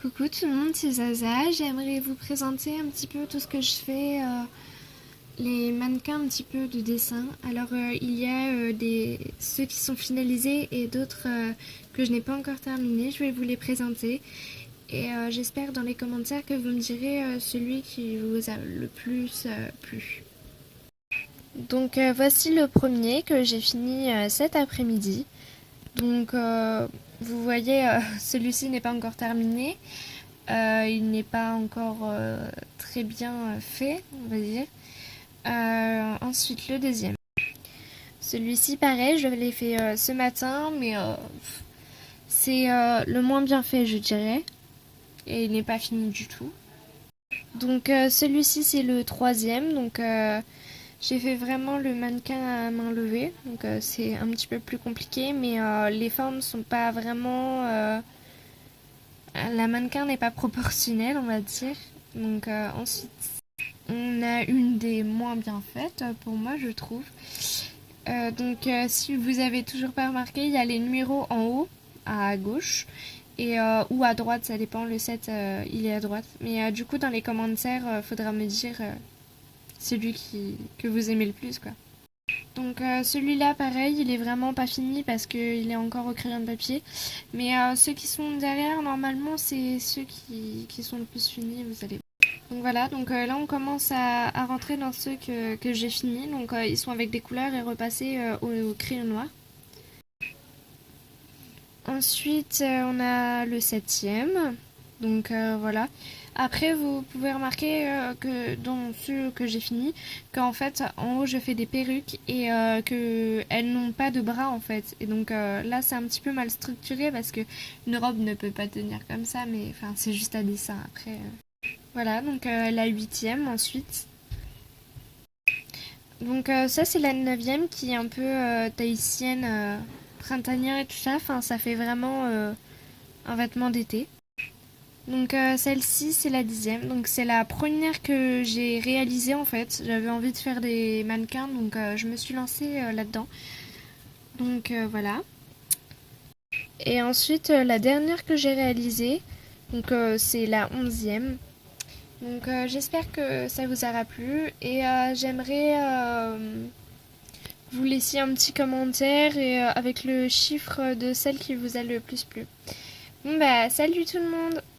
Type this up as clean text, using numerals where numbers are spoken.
Coucou tout le monde, c'est Zaza. J'aimerais vous présenter un petit peu tout ce que je fais, les mannequins un petit peu de dessin. Alors il y a ceux qui sont finalisés et d'autres que je n'ai pas encore terminés. Je vais vous les présenter et j'espère dans les commentaires que vous me direz celui qui vous a le plus plu. Donc voici le premier que j'ai fini cet après-midi. Donc vous voyez, celui-ci n'est pas encore terminé. Il n'est pas encore très bien fait, on va dire. Ensuite, le deuxième. Celui-ci, pareil, je l'ai fait ce matin, mais c'est le moins bien fait, je dirais. Et il n'est pas fini du tout. Donc celui-ci, c'est le troisième. Donc j'ai fait vraiment le mannequin à main levée. Donc c'est un petit peu plus compliqué, mais les formes sont pas vraiment... la mannequin n'est pas proportionnelle, on va dire. Donc ensuite, on a une des moins bien faites pour moi, je trouve. Donc si vous avez toujours pas remarqué, il y a les numéros en haut à gauche et ou à droite, ça dépend. Le 7 il est à droite. Mais du coup, dans les commentaires, faudra me dire que vous aimez le plus, quoi. Donc celui-là, pareil, il est vraiment pas fini parce qu'il est encore au crayon de papier. Mais ceux qui sont derrière, normalement, c'est ceux qui sont le plus finis, vous allez. Donc voilà, donc là on commence à rentrer dans ceux que j'ai finis. Donc ils sont avec des couleurs et repassés au crayon noir. Ensuite on a le septième. Donc voilà. Après vous pouvez remarquer que dans ceux que j'ai fini, qu'en fait en haut je fais des perruques et qu'elles n'ont pas de bras en fait. Et donc là c'est un petit peu mal structuré parce que une robe ne peut pas tenir comme ça, mais enfin c'est juste à dessin après. Voilà, donc la huitième ensuite. Donc ça c'est la neuvième qui est un peu tahitienne, printanière et tout ça. Enfin ça fait vraiment un vêtement d'été. Donc celle-ci c'est la dixième. Donc c'est la première que j'ai réalisée en fait. J'avais envie de faire des mannequins donc je me suis lancée là-dedans. Donc voilà. Et ensuite la dernière que j'ai réalisée, donc c'est la onzième. Donc j'espère que ça vous aura plu et j'aimerais vous laisser un petit commentaire et avec le chiffre de celle qui vous a le plus plu. Bon bah salut tout le monde!